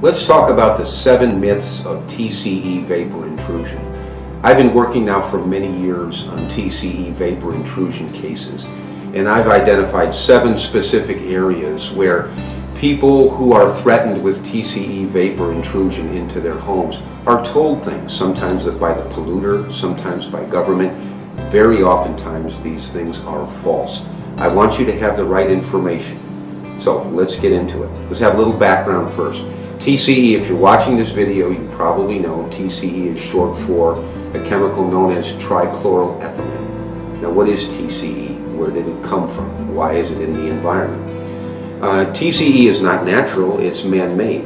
Let's talk about the 7 myths of TCE vapor intrusion. I've been working now for many years on TCE vapor intrusion cases, and I've identified 7 specific areas where people who are threatened with TCE vapor intrusion into their homes are told things, sometimes by the polluter, sometimes by government. Very oftentimes these things are false. I want you to have the right information. So let's get into it. Let's have a little background first. TCE, if you're watching this video, you probably know TCE is short for a chemical known as trichloroethylene. Now what is TCE? Where did it come from? Why is it in the environment? TCE is not natural, it's man-made.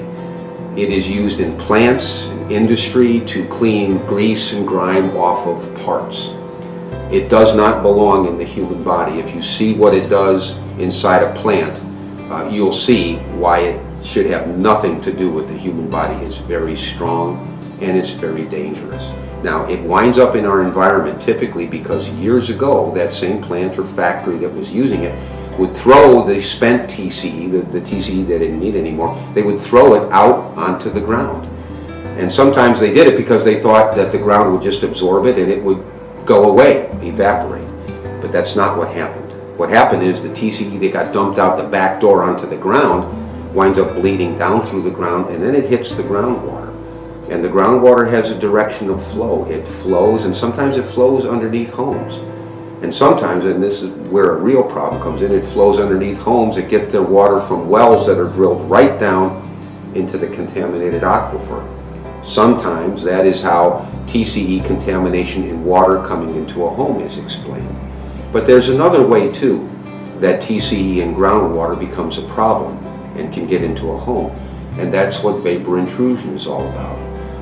It is used in plants, in industry, to clean grease and grime off of parts. It does not belong in the human body. If you see what it does inside a plant, you'll see why it should have nothing to do with the human body. It's very strong and it's very dangerous. Now, it winds up in our environment typically because years ago that same plant or factory that was using it would throw the spent TCE, the TCE they didn't need anymore, they would throw it out onto the ground. And sometimes they did it because they thought that the ground would just absorb it and it would go away, evaporate. But that's not what happened. What happened is the TCE that got dumped out the back door onto the ground winds up bleeding down through the ground, and then it hits the groundwater. And the groundwater has a direction of flow. It flows, and sometimes it flows underneath homes. And sometimes, and this is where a real problem comes in, it flows underneath homes that get their water from wells that are drilled right down into the contaminated aquifer. Sometimes that is how TCE contamination in water coming into a home is explained. But there's another way too that TCE in groundwater becomes a problem and can get into a home, and that's what vapor intrusion is all about.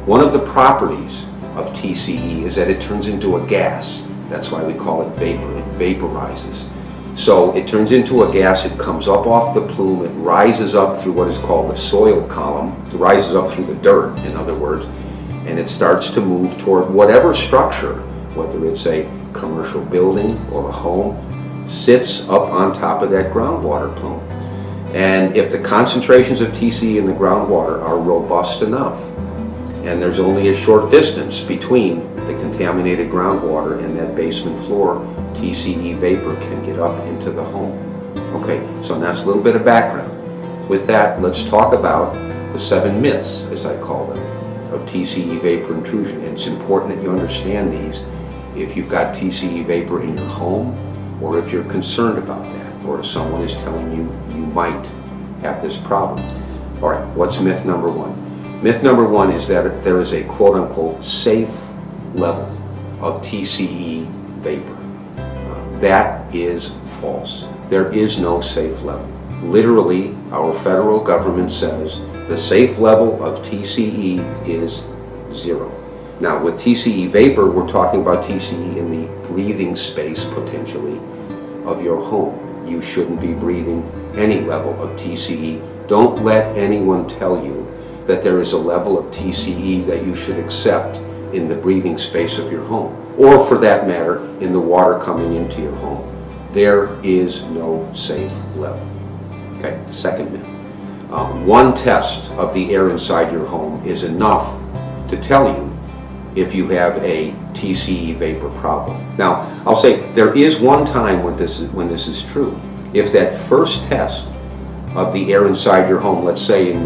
One of the properties of TCE is that it turns into a gas. That's why we call it vapor. It vaporizes. So it turns into a gas, it comes up off the plume, it rises up through what is called the soil column, it rises up through the dirt, in other words, and it starts to move toward whatever structure, whether it's a commercial building or a home, sits up on top of that groundwater plume. And if the concentrations of TCE in the groundwater are robust enough, and there's only a short distance between the contaminated groundwater and that basement floor, TCE vapor can get up into the home. Okay, so that's a little bit of background. With that, let's talk about the 7 myths, as I call them, of TCE vapor intrusion. And it's important that you understand these if you've got TCE vapor in your home, or if you're concerned about that, or if someone is telling you you might have this problem. All right, what's myth number 1? Myth number 1 is that there is a quote-unquote safe level of TCE vapor. That is false. There is no safe level. Literally, our federal government says the safe level of TCE is 0. Now, with TCE vapor, we're talking about TCE in the breathing space, potentially, of your home. You shouldn't be breathing any level of TCE. Don't let anyone tell you that there is a level of TCE that you should accept in the breathing space of your home, or for that matter, in the water coming into your home. There is no safe level. Okay, second myth. One test of the air inside your home is enough to tell you if you have a TCE vapor problem. Now, I'll say there is one time when this is true. If that first test of the air inside your home, let's say in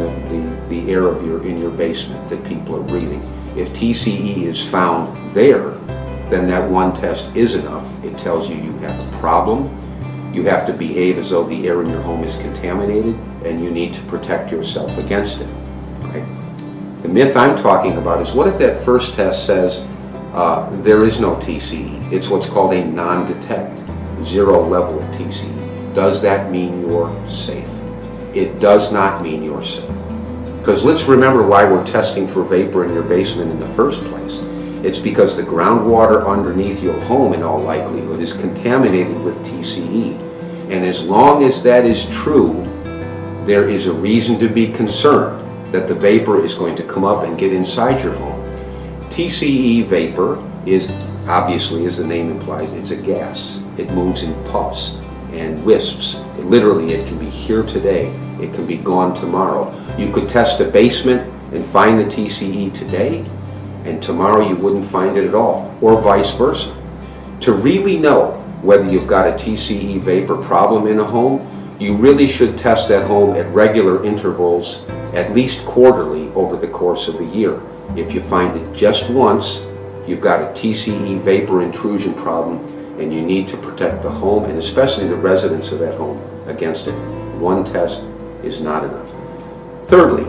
the air of in your basement that people are breathing, if TCE is found there, then that one test is enough. It tells you you have a problem. You have to behave as though the air in your home is contaminated, and you need to protect yourself against it. Right? The myth I'm talking about is, what if that first test says there is no TCE? It's what's called a non-detect, 0 level of TCE. Does that mean you're safe? It does not mean you're safe. Because let's remember why we're testing for vapor in your basement in the first place. It's because the groundwater underneath your home, in all likelihood, is contaminated with TCE. And as long as that is true, there is a reason to be concerned that the vapor is going to come up and get inside your home. TCE vapor is, obviously, as the name implies, it's a gas. It moves in puffs. and wisps. Literally, it can be here today, it can be gone tomorrow. You could test a basement and find the TCE today, and tomorrow you wouldn't find it at all, or vice versa. To really know whether you've got a TCE vapor problem in a home, you really should test that home at regular intervals, at least quarterly over the course of a year. If you find it just once, you've got a TCE vapor intrusion problem, and you need to protect the home, and especially the residents of that home, against it. One test is not enough. Thirdly,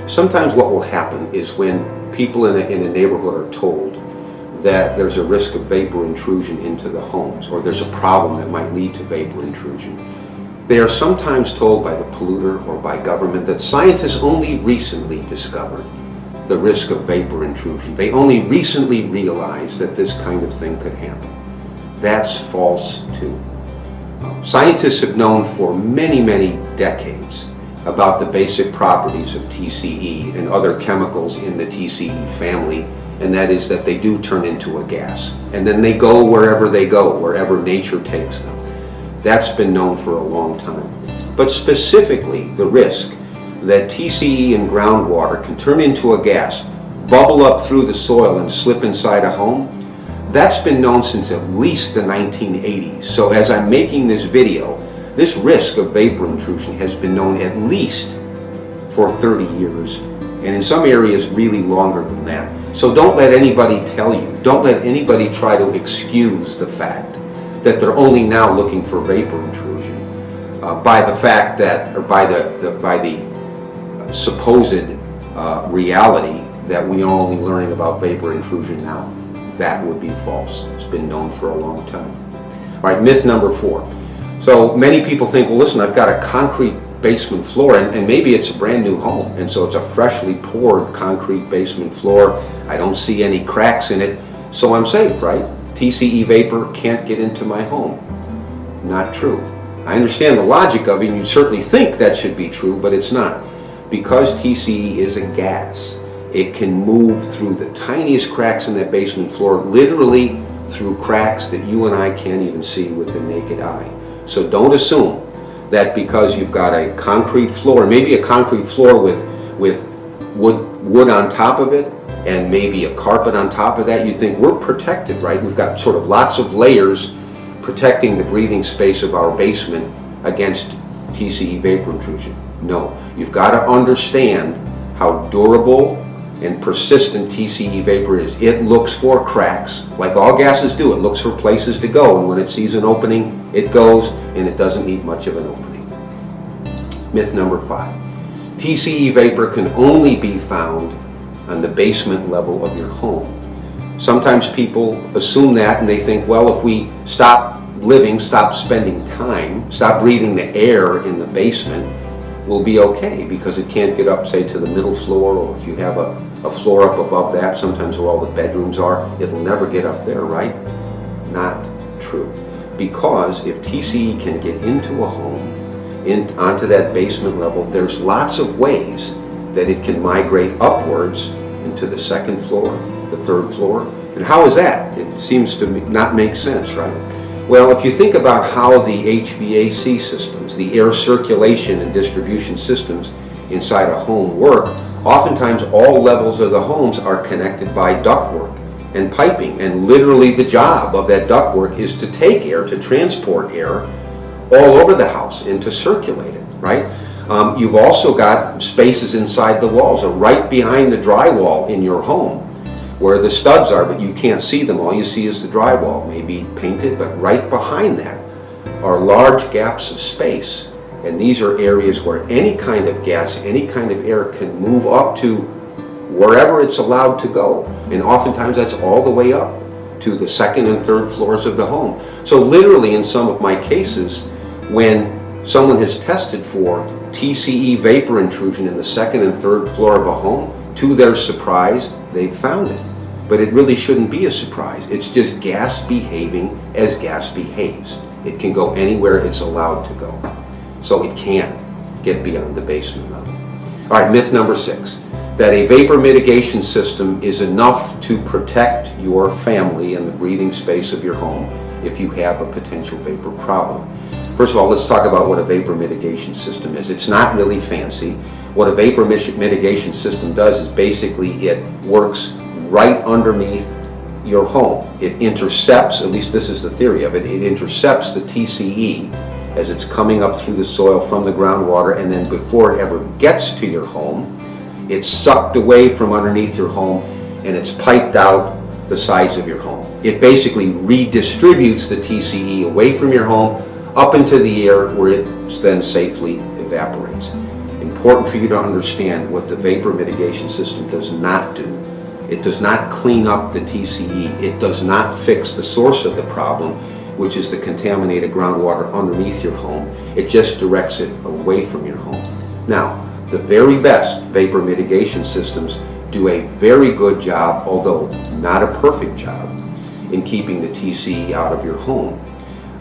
sometimes what will happen is when people in a neighborhood are told that there's a risk of vapor intrusion into the homes, or there's a problem that might lead to vapor intrusion, they are sometimes told by the polluter or by government that scientists only recently discovered the risk of vapor intrusion. They only recently realized that this kind of thing could happen. That's false too. Scientists have known for many, many decades about the basic properties of TCE and other chemicals in the TCE family, and that is that they do turn into a gas. And then they go, wherever nature takes them. That's been known for a long time. But specifically, the risk that TCE in groundwater can turn into a gas, bubble up through the soil and slip inside a home, that's been known since at least the 1980s. So as I'm making this video, this risk of vapor intrusion has been known at least for 30 years, and in some areas really longer than that. So don't let anybody tell you, don't let anybody try to excuse the fact that they're only now looking for vapor intrusion by the fact that, or by the supposed reality that we are only learning about vapor intrusion now. That would be false. It's been known for a long time. All right, myth number 4. So many people think, well, listen, I've got a concrete basement floor, and maybe it's a brand new home, and so it's a freshly poured concrete basement floor. I don't see any cracks in it, so I'm safe, right? TCE vapor can't get into my home. Not true. I understand the logic of it, and you certainly think that should be true, but it's not. Because TCE is a gas, it can move through the tiniest cracks in that basement floor, literally through cracks that you and I can't even see with the naked eye. So don't assume that because you've got a concrete floor, maybe a concrete floor with wood on top of it, and maybe a carpet on top of that, you'd think we're protected, right? We've got sort of lots of layers protecting the breathing space of our basement against TCE vapor intrusion. No, you've got to understand how durable and persistent TCE vapor is. It looks for cracks, like all gases do. It looks for places to go, and when it sees an opening, it goes, and it doesn't need much of an opening. Myth number 5. TCE vapor can only be found on the basement level of your home. Sometimes people assume that, and they think, well, if we stop living, stop spending time, stop breathing the air in the basement, we'll be okay, because it can't get up, say, to the middle floor, or if you have a floor up above that, sometimes where all the bedrooms are, it'll never get up there, right? Not true. Because if TCE can get into a home, onto that basement level, there's lots of ways that it can migrate upwards into the second floor, the third floor. And how is that? It seems to not make sense, right? Well, if you think about how the HVAC systems, the air circulation and distribution systems inside a home work, oftentimes all levels of the homes are connected by ductwork and piping, and literally the job of that ductwork is to take air, to transport air all over the house and to circulate it, right? You've also got spaces inside the walls, or right behind the drywall in your home, where the studs are, but you can't see them. All you see is the drywall, maybe painted, but right behind that are large gaps of space. And these are areas where any kind of gas, any kind of air can move up to wherever it's allowed to go. And oftentimes that's all the way up to the second and third floors of the home. So literally in some of my cases, when someone has tested for TCE vapor intrusion in the second and third floor of a home, to their surprise, they've found it. But it really shouldn't be a surprise. It's just gas behaving as gas behaves. It can go anywhere it's allowed to go. So it can't get beyond the basement level. All right, myth number 6, that a vapor mitigation system is enough to protect your family and the breathing space of your home. if you have a potential vapor problem. First of all, let's talk about what a vapor mitigation system is. It's not really fancy. What a vapor mitigation system does is basically it works right underneath your home. It intercepts, at least this is the theory of it, it intercepts the TCE as it's coming up through the soil from the groundwater, and then before it ever gets to your home, it's sucked away from underneath your home and it's piped out the sides of your home. It basically redistributes the TCE away from your home up into the air where it then safely evaporates. Important for you to understand what the vapor mitigation system does not do. It does not clean up the TCE. It does not fix the source of the problem, which is the contaminated groundwater underneath your home. It just directs it away from your home. Now, the very best vapor mitigation systems do a very good job, although not a perfect job, in keeping the TCE out of your home.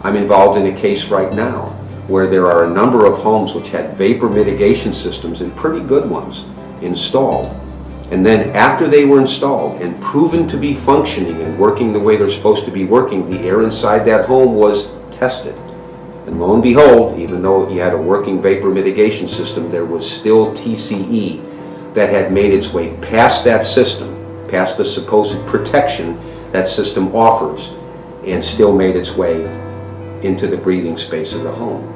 I'm involved in a case right now where there are a number of homes which had vapor mitigation systems, and pretty good ones, installed. And then after they were installed and proven to be functioning and working the way they're supposed to be working, the air inside that home was tested. And lo and behold, even though you had a working vapor mitigation system, there was still TCE that had made its way past that system, past the supposed protection that system offers, and still made its way into the breathing space of the home.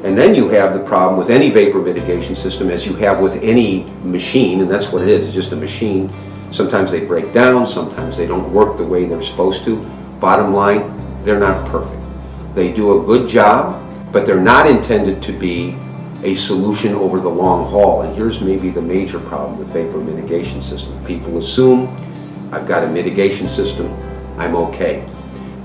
And then you have the problem with any vapor mitigation system, as you have with any machine, and that's what it is, it's just a machine. Sometimes they break down, sometimes they don't work the way they're supposed to. Bottom line, they're not perfect. They do a good job, but they're not intended to be a solution over the long haul. And here's maybe the major problem with vapor mitigation system. People assume, I've got a mitigation system, I'm okay.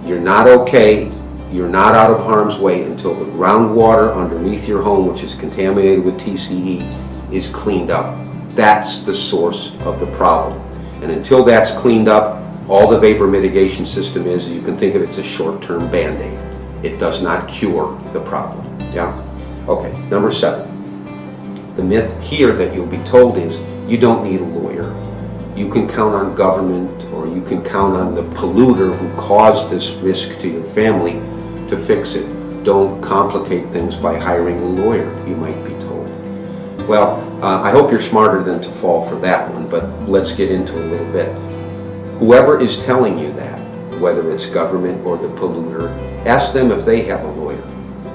You're not okay. You're not out of harm's way until the groundwater underneath your home, which is contaminated with TCE, is cleaned up. That's the source of the problem. And until that's cleaned up, all the vapor mitigation system is, you can think of it as a short-term Band-Aid. It does not cure the problem. Yeah? Okay, number 7. The myth here that you'll be told is you don't need a lawyer. You can count on government, or you can count on the polluter who caused this risk to your family to fix it. Don't complicate things by hiring a lawyer, you might be told. Well, I hope you're smarter than to fall for that one, but let's get into a little bit. Whoever is telling you that, whether it's government or the polluter, ask them if they have a lawyer.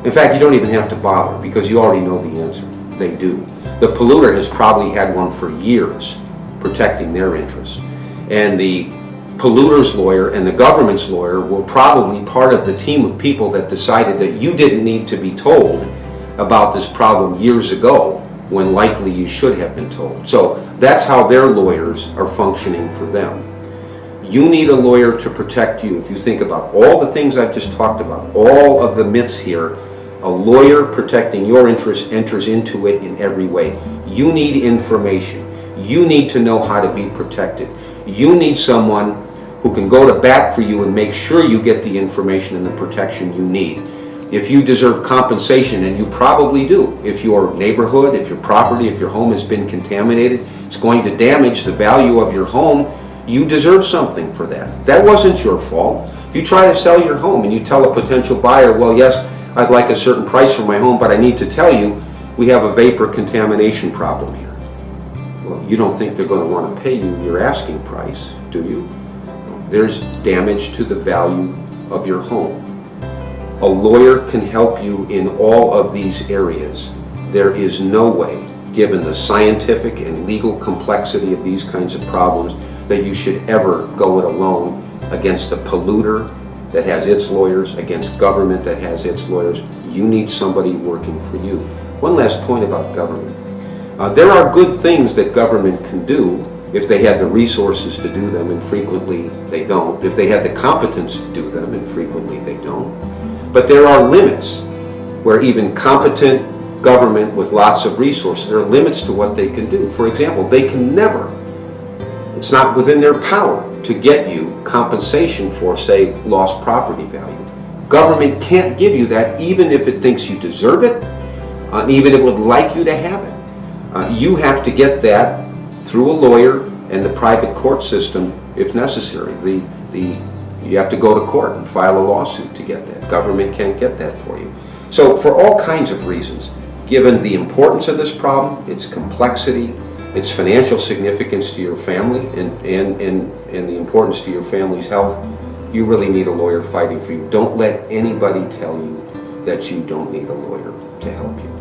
In fact, you don't even have to bother, because you already know the answer. They do. The polluter has probably had one for years protecting their interests. And the polluter's lawyer and the government's lawyer were probably part of the team of people that decided that you didn't need to be told about this problem years ago, when likely you should have been told. So that's how their lawyers are functioning for them. You need a lawyer to protect you. If you think about all the things I've just talked about, all of the myths here, a lawyer protecting your interests enters into it in every way. You need information. You need to know how to be protected. You need someone who can go to bat for you and make sure you get the information and the protection you need. If you deserve compensation, and you probably do, if your neighborhood, if your property, if your home has been contaminated, it's going to damage the value of your home, you deserve something for that. That wasn't your fault. If you try to sell your home and you tell a potential buyer, well, yes, I'd like a certain price for my home, but I need to tell you, we have a vapor contamination problem here. Well, you don't think they're going to want to pay you your asking price, do you? There's damage to the value of your home. A lawyer can help you in all of these areas. There is no way, given the scientific and legal complexity of these kinds of problems, that you should ever go it alone against a polluter that has its lawyers, against government that has its lawyers. You need somebody working for you. One last point about government. There are good things that government can do if they had the resources to do them, and frequently they don't. If they had the competence to do them, and frequently they don't. But there are limits where even competent government with lots of resources, there are limits to what they can do. For example, they can never, it's not within their power to get you compensation for, say, lost property value. Government can't give you that, even if it thinks you deserve it, even if it would like you to have it. You have to get that through a lawyer and the private court system if necessary. The You have to go to court and file a lawsuit to get that. Government can't get that for you. So for all kinds of reasons, given the importance of this problem, its complexity, its financial significance to your family, and the importance to your family's health, you really need a lawyer fighting for you. Don't let anybody tell you that you don't need a lawyer to help you.